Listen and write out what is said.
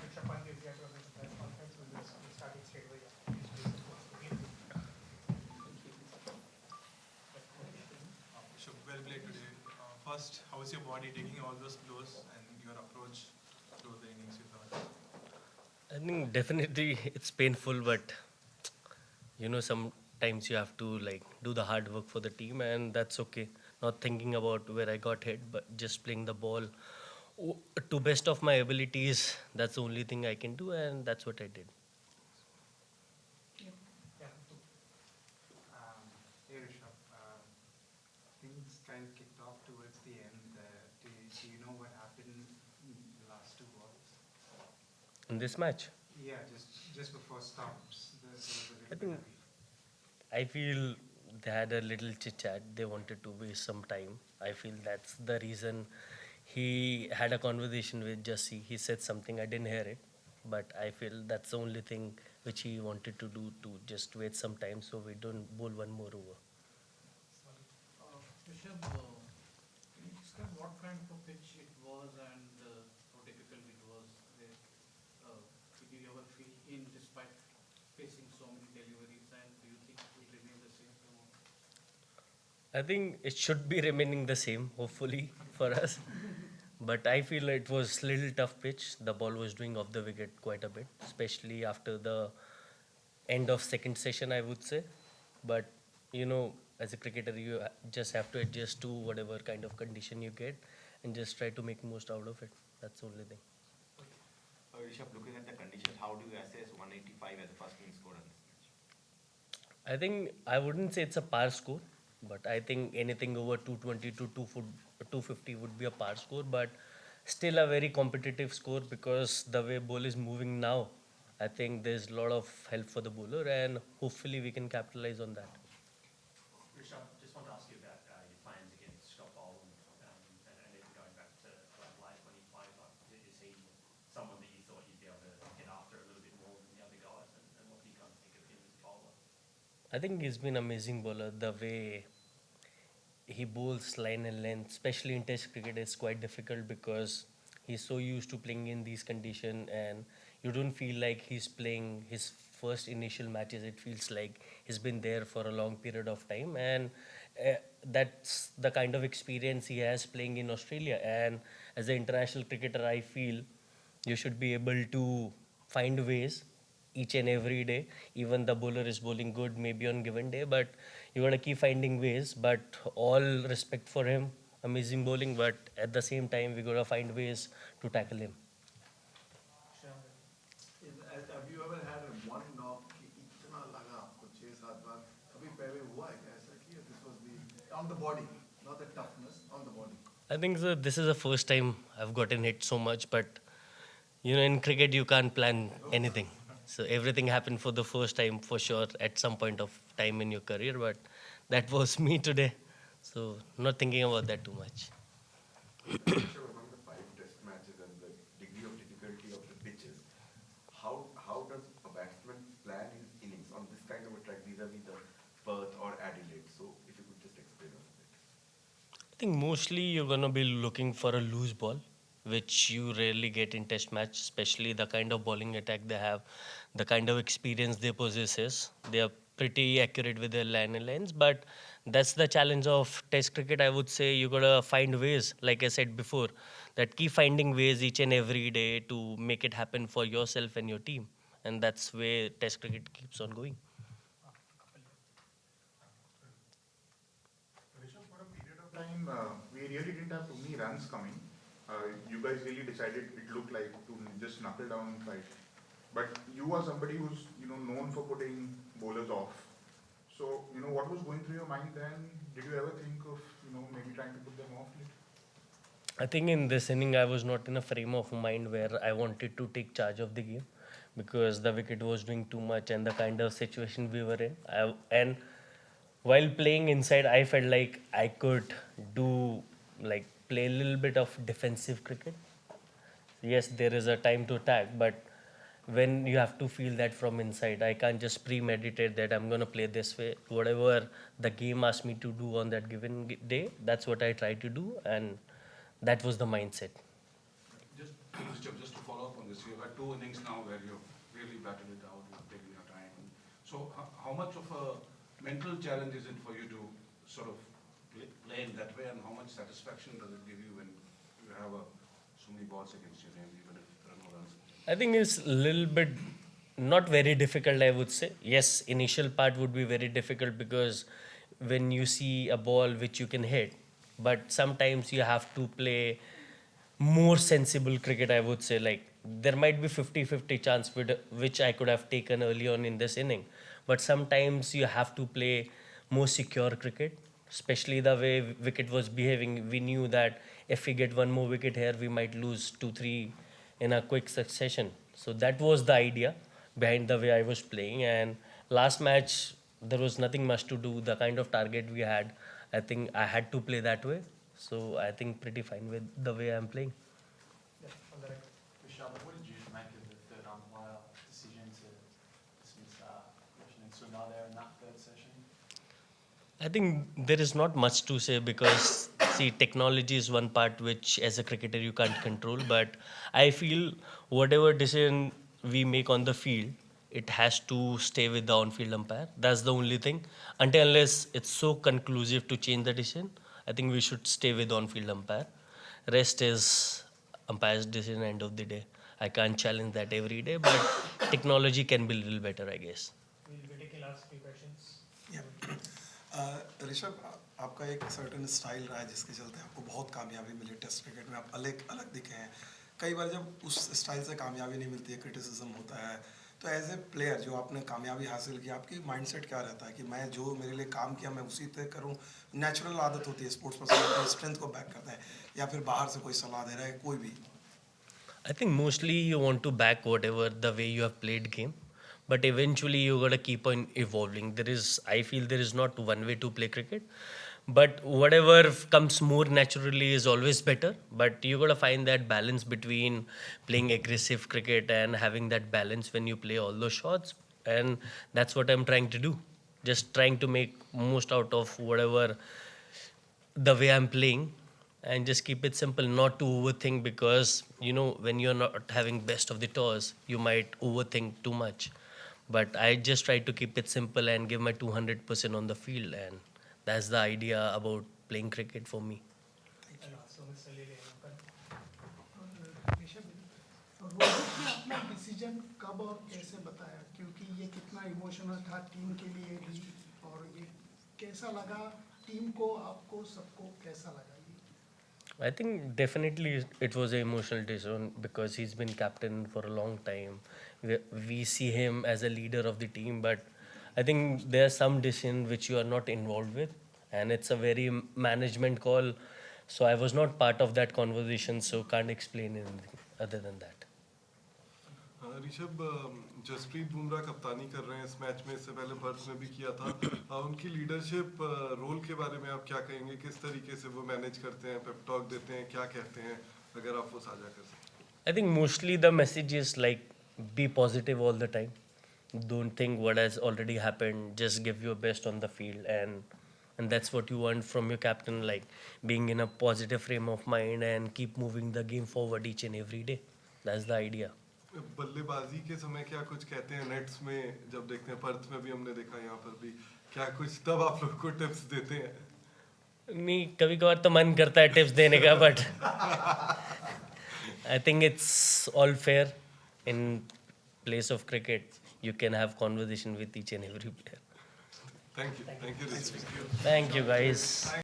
Rishabh Pant is here to the press conference. We'll start it straight away. Yeah. Please, what's the game? Rishabh, well played today. First, how is your body taking all those blows and your approach through the innings you thought? I think definitely it's painful, but sometimes you have to like do the hard work for the team, and that's okay. Not thinking about where I got hit, but just playing the ball o- to best of my abilities. That's the only thing I can do, and that's what I did. Yeah. Hey Rishabh, things kind of kicked off towards the end. Do you know what happened in the last two balls? In this match, Yeah, just before stops, there was a I little bit think of. I feel they had a little chit chat. They wanted to waste some time. I feel that's the reason he had a conversation with Jussie. He said something, I didn't hear it, but I feel that's the only thing which he wanted to do, to just wait some time so we don't bowl one more over. Rishabh, can you describe what kind of a pitch it was and how difficult it was there? Did you ever feel in despite facing so many deliveries, and do you think it will remain the same tomorrow? I think it should be remaining the same, hopefully, for us. But I feel it was little tough pitch. The ball was doing off the wicket quite a bit, especially after the end of second session, I would say. But as a cricketer, you just have to adjust to whatever kind of condition you get, and just try to make most out of it. That's the only thing. Rishabh, looking at the conditions, how do you assess 185 as a first inning score on this match? I think I wouldn't say it's a par score, but I think anything over 220 to 250 would be a par score, but still a very competitive score because the way ball is moving now, I think there's a lot of help for the bowler, and hopefully we can capitalize on that. Rishabh, just want to ask you about your plans against Scott Boland, and even going back to like late 25. Is he someone that you thought you'd be able to get after a little bit more than the other guys, and what do you kind of think of him as a bowler? I think he's been amazing bowler. The way he bowls line and length, especially in Test cricket, is quite difficult because he's so used to playing in these conditions, and you don't feel like he's playing his first initial matches. It feels like he's been there for a long period of time, and uh, that's the kind of experience he has playing in Australia. And as an international cricketer, I feel you should be able to find ways each and every day. Even the bowler is bowling good maybe on given day, but you gotta keep finding ways. But all respect for him, amazing bowling. But at the same time, we gotta find ways to tackle him. Have you ever had a one knock कि इतना लगा आपको 6-7 बार कभी पहले हुआ है क्या ऐसा कि this was the on the body, not the toughness, on the body? I think so, this is the first time I've gotten hit so much, but in cricket you can't plan anything. So everything happened for the first time for sure at some point of time in your career, but that was me today. So not thinking about that too much. Rishabh, among the 5 test matches and the degree of difficulty of the pitches, how does a batsman plan his innings on this kind of a track vis-a-vis the Perth or Adelaide? So if you could just explain us a bit. I think mostly you're gonna be looking for a loose ball, which you rarely get in test match, especially the kind of bowling attack they have, the kind of experience they possess. They are pretty accurate with their line and lines, but that's the challenge of test cricket. I would say you gotta find ways, like I said before, that keep finding ways each and every day to make it happen for yourself and your team. And that's where test cricket keeps on going. Rishabh, for a period of time, we really didn't have too many runs coming. You guys really decided it looked like to just knuckle down and fight. But you are somebody who's known for putting bowlers off. So what was going through your mind then? Did you ever think of maybe trying to put them off? I think in this inning, I was not in a frame of mind where I wanted to take charge of the game because the wicket was doing too much and the kind of situation we were in. And while playing inside, I felt like I could do like play a little bit of defensive cricket. Yes, there is a time to attack, but when you have to feel that from inside, I can't just premeditate that I'm going to play this way. Whatever the game asked me to do on that given day, that's what I try to do, and that was the mindset. Just to follow up on this. You've had 2 innings now where you've really battled it out, you've taken your time. So how much of a mental challenge is it for you to sort of play in that way, and how much satisfaction does it give you when you have so many balls against your name, even if there are no runs? I think it's a little bit not very difficult, I would say. Yes, initial part would be very difficult because when you see a ball which you can hit, but sometimes you have to play more sensible cricket, I would say. Like there might be 50-50 chance which I could have taken early on in this inning, but sometimes you have to play more secure cricket, especially the way wicket was behaving. We knew that if we get one more wicket here, we might lose 2-3 in a quick succession. So that was the idea behind the way I was playing. And last match, there was nothing much to do. The kind of target we had, I think I had to play that way. So I think pretty fine with the way I'm playing. Yeah, on the right. Rishabh, what did you make of the third umpire decision to dismiss Christian and Sunada in that third session? I think there is not much to say because see, technology is one part which as a cricketer you can't control, but I feel whatever decision we make on the field, it has to stay with the on-field umpire. That's the only thing. Until unless it's so conclusive to change the decision, I think we should stay with on-field umpire. Rest is umpire's decision end of the day. I can't challenge that every day, but technology can be a little better, I guess. We'll be taking last few questions. Rishabh, आपका एक certain style रहा है जिसके चलते आपको बहुत कामयाबी मिली test cricket में, आप अलग अलग दिखे हैं. कई बार जब उस स्टाइल से कामयाबी नहीं मिलती है, क्रिटिसिज्म होता है, तो एज ए प्लेयर जो आपने कामयाबी हासिल की, आपकी माइंडसेट क्या रहता है कि मैं जो मेरे लिए काम किया मैं उसी तरह करूं? नेचुरल आदत होती है स्पोर्ट्स पर्सन अपनी स्ट्रेंथ को बैक करते हैं, या फिर बाहर से कोई सलाह दे रहा है कोई भी? I think mostly you want to back whatever the way you have played game, but eventually you gotta keep on evolving. I feel there is not one way to play cricket, but whatever comes more naturally is always better. But you gotta find that balance between playing aggressive cricket and having that balance when you play all those shots, and that's what I'm trying to do. Just trying to make most out of whatever the way I'm playing and just keep it simple, not to overthink because when you're not having best of the toss, you might overthink too much. But I just try to keep it simple and give my 200% on the field, and that's the idea about playing cricket for me. And also Mr. Lily, Rishabh, Rohit ने अपना decision कब और कैसे बताया, क्योंकि ये कितना emotional था टीम के लिए भी, और ये कैसा लगा टीम को, आपको, सबको कैसा लगा ये? I think definitely it was an emotional decision because he's been captain for a long time. We see him as a leader of the team, but I think there are some decisions which you are not involved with, and it's a very management call. So I was not part of that conversation, so can't explain anything other than that. Rishabh, Jasprit Bumrah कप्तानी कर रहे हैं इस match में, इससे पहले birth में भी किया था. उनकी लीडरशिप रोल के बारे में आप क्या कहेंगे? किस तरीके से वो मैनेज करते हैं, पेप टॉक देते हैं, क्या कहते हैं, अगर आप वो साझा कर सकते? I think mostly the message is like be positive all the time. Don't think what has already happened. Just give your best on the field, and that's what you want from your captain, like being in a positive frame of mind and keep moving the game forward each and every day. That's the idea. बल्लेबाजी के समय क्या कुछ कहते हैं nets में, जब देखते हैं पर्थ में भी हमने देखा, यहाँ पर भी क्या कुछ तब आप लोग को टिप्स देते हैं? नहीं, कभी कभार तो मन करता है टिप्स देने का, but I think it's all fair. In place of cricket, you can have conversation with each and every player. Thank you. Thank you. Thank you, guys.